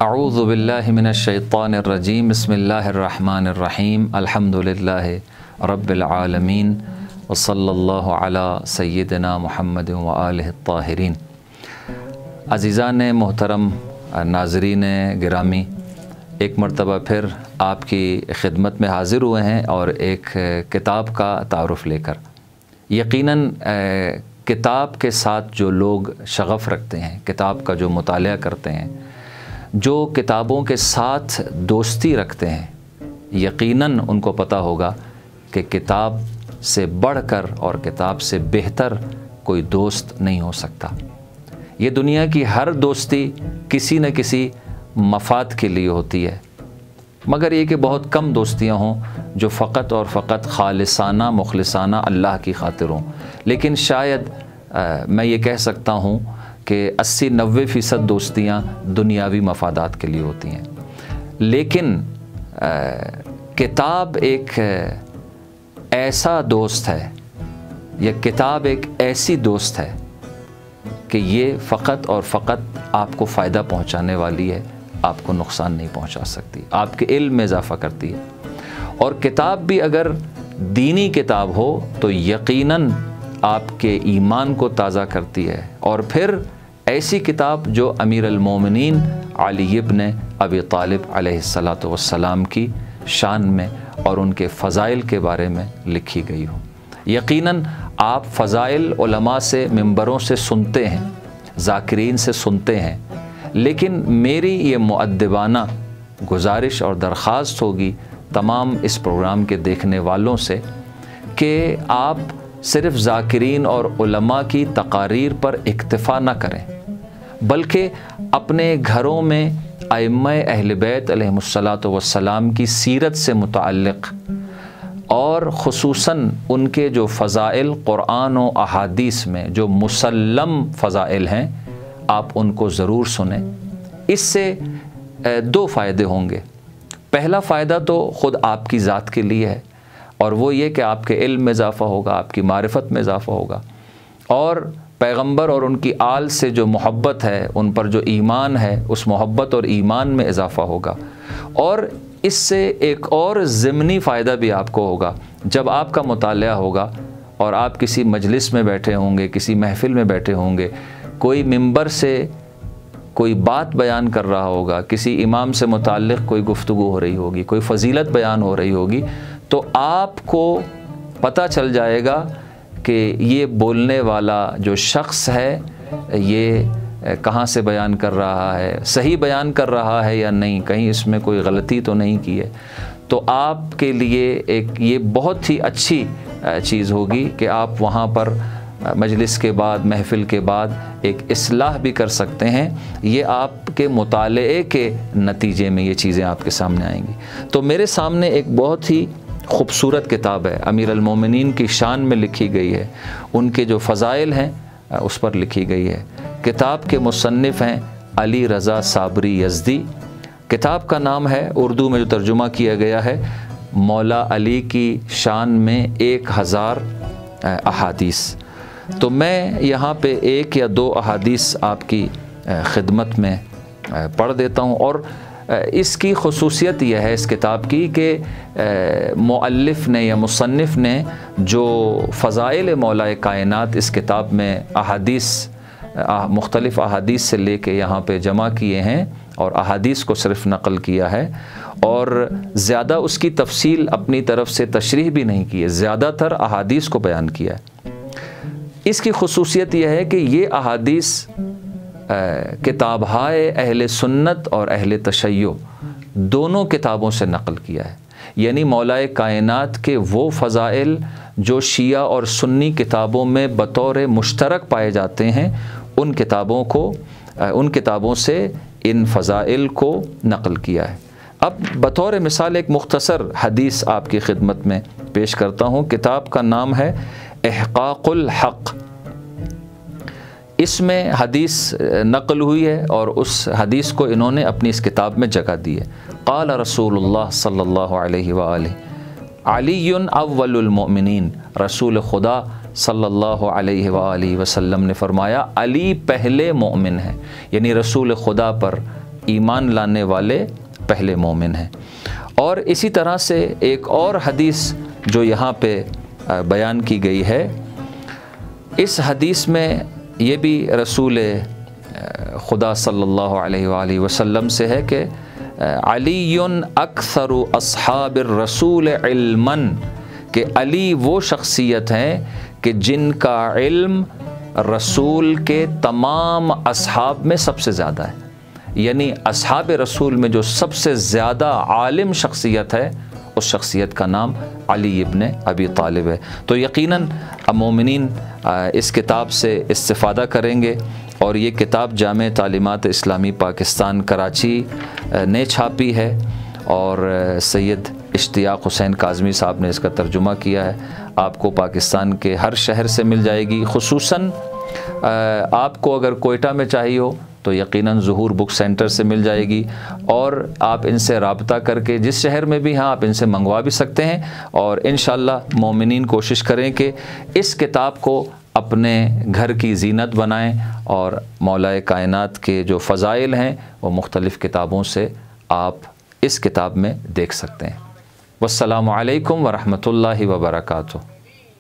اعوذ باللہ من الشیطان الرجیم بسم اللہ الرحمن الرحیم الحمدللہ رب العالمین وصلی اللہ علی سیدنا محمد وآلہ الطاہرین۔ عزیزان محترم، ناظرین گرامی، ایک مرتبہ پھر آپ کی خدمت میں حاضر ہوئے ہیں اور ایک کتاب کا تعارف لے کر۔ یقیناً کتاب کے ساتھ جو لوگ شغف رکھتے ہیں، کتاب کا جو مطالعہ کرتے ہیں، جو کتابوں کے ساتھ دوستی رکھتے ہیں، یقیناً ان کو پتہ ہوگا کہ کتاب سے بڑھ کر اور کتاب سے بہتر کوئی دوست نہیں ہو سکتا۔ یہ دنیا کی ہر دوستی کسی نہ کسی مفاد کے لیے ہوتی ہے، مگر یہ کہ بہت کم دوستیاں ہوں جو فقط اور فقط خالصانہ مخلصانہ اللہ کی خاطر ہوں۔ لیکن شاید میں یہ کہہ سکتا ہوں کہ 80-90% دوستیاں دنیاوی مفادات کے لیے ہوتی ہیں۔ لیکن کتاب ایک ایسا دوست ہے، یا کتاب ایک ایسی دوست ہے کہ یہ فقط اور فقط آپ کو فائدہ پہنچانے والی ہے، آپ کو نقصان نہیں پہنچا سکتی، آپ کے علم میں اضافہ کرتی ہے۔ اور کتاب بھی اگر دینی کتاب ہو تو یقیناً آپ کے ایمان کو تازہ کرتی ہے۔ اور پھر ایسی کتاب جو امیر المومنین علی ابن ابی طالب علیہ السلام کی شان میں اور ان کے فضائل کے بارے میں لکھی گئی ہو۔ یقیناً آپ فضائل علماء سے، ممبروں سے سنتے ہیں، ذاکرین سے سنتے ہیں، لیکن میری یہ مؤدبانہ گزارش اور درخواست ہوگی تمام اس پروگرام کے دیکھنے والوں سے کہ آپ صرف ذاکرین اور علماء کی تقاریر پر اکتفا نہ کریں، بلکہ اپنے گھروں میں ائمہ اہل بیت علیہم السلام کی سیرت سے متعلق اور خصوصاً ان کے جو فضائل قرآن و احادیث میں جو مسلم فضائل ہیں، آپ ان کو ضرور سنیں۔ اس سے دو فائدے ہوں گے۔ پہلا فائدہ تو خود آپ کی ذات کے لیے ہے، اور وہ یہ کہ آپ کے علم میں اضافہ ہوگا، آپ کی معرفت میں اضافہ ہوگا، اور پیغمبر اور ان کی آل سے جو محبت ہے، ان پر جو ایمان ہے، اس محبت اور ایمان میں اضافہ ہوگا۔ اور اس سے ایک اور ضمنی فائدہ بھی آپ کو ہوگا۔ جب آپ کا مطالعہ ہوگا اور آپ کسی مجلس میں بیٹھے ہوں گے، کسی محفل میں بیٹھے ہوں گے، کوئی ممبر سے کوئی بات بیان کر رہا ہوگا، کسی امام سے متعلق کوئی گفتگو ہو رہی ہوگی، کوئی فضیلت بیان ہو رہی ہوگی، تو آپ کو پتہ چل جائے گا کہ یہ بولنے والا جو شخص ہے یہ کہاں سے بیان کر رہا ہے، صحیح بیان کر رہا ہے یا نہیں، کہیں اس میں کوئی غلطی تو نہیں کی ہے۔ تو آپ کے لیے ایک یہ بہت ہی اچھی چیز ہوگی کہ آپ وہاں پر مجلس کے بعد، محفل کے بعد ایک اصلاح بھی کر سکتے ہیں۔ یہ آپ کے مطالعے کے نتیجے میں یہ چیزیں آپ کے سامنے آئیں گی۔ تو میرے سامنے ایک بہت ہی خوبصورت کتاب ہے، امیر المومنین کی شان میں لکھی گئی ہے، ان کے جو فضائل ہیں اس پر لکھی گئی ہے۔ کتاب کے مصنف ہیں علی رضا صابری یزدی۔ کتاب کا نام ہے، اردو میں جو ترجمہ کیا گیا ہے، مولا علی کی شان میں 1000 احادیث۔ تو میں یہاں پہ 1 یا 2 احادیث آپ کی خدمت میں پڑھ دیتا ہوں۔ اور اس کی خصوصیت یہ ہے اس کتاب کی کہ مؤلف نے یا مصنف نے جو فضائل مولا کائنات اس کتاب میں مختلف احادیث سے لے کے یہاں پہ جمع کیے ہیں، اور احادیث کو صرف نقل کیا ہے، اور زیادہ اس کی تفصیل اپنی طرف سے تشریح بھی نہیں کی ہے، زیادہ تر احادیث کو بیان کیا ہے۔ اس کی خصوصیت یہ ہے کہ یہ احادیث کتابہائے اہل سنت اور اہل تشیع دونوں کتابوں سے نقل کیا ہے، یعنی مولا کائنات کے وہ فضائل جو شیعہ اور سنی کتابوں میں بطور مشترک پائے جاتے ہیں، ان کتابوں سے ان فضائل کو نقل کیا ہے۔ اب بطور مثال ایک مختصر حدیث آپ کی خدمت میں پیش کرتا ہوں۔ کتاب کا نام ہے احقاق الحق۔ اس میں حدیث نقل ہوئی ہے، اور اس حدیث کو انہوں نے اپنی اس کتاب میں جگہ دی ہے۔ قال رسول اللہ صلی اللہ علیہ وآلہ علی اول المؤمنین، رسول خدا صلی اللہ علیہ وآلہ وسلم نے فرمایا علی پہلے مومن ہیں، یعنی رسول خدا پر ایمان لانے والے پہلے مومن ہیں۔ اور اسی طرح سے ایک اور حدیث جو یہاں پہ بیان کی گئی ہے، اس حدیث میں یہ بھی رسول خدا صلی اللہ علیہ وآلہ وسلم سے ہے کہ علی اکثر اصحاب الرسول علما، کہ علی وہ شخصیت ہیں کہ جن کا علم رسول کے تمام اصحاب میں سب سے زیادہ ہے، یعنی اصحاب رسول میں جو سب سے زیادہ عالم شخصیت ہے اس شخصیت کا نام علی ابن ابی طالب ہے۔ تو یقیناً مومنین اس کتاب سے استفادہ کریں گے، اور یہ کتاب جامع تعلیمات اسلامی پاکستان کراچی نے چھاپی ہے، اور سید اشتیاق حسین کاظمی صاحب نے اس کا ترجمہ کیا ہے۔ آپ کو پاکستان کے ہر شہر سے مل جائے گی، خصوصاً آپ کو اگر کوئٹہ میں چاہیے ہو تو یقیناً ظہور بک سینٹر سے مل جائے گی، اور آپ ان سے رابطہ کر کے جس شہر میں بھی ہیں آپ ان سے منگوا بھی سکتے ہیں۔ اور انشاءاللہ مومنین کوشش کریں کہ اس کتاب کو اپنے گھر کی زینت بنائیں، اور مولا کائنات کے جو فضائل ہیں وہ مختلف کتابوں سے آپ اس کتاب میں دیکھ سکتے ہیں۔ والسلام علیکم ورحمۃ اللہ وبرکاتہ۔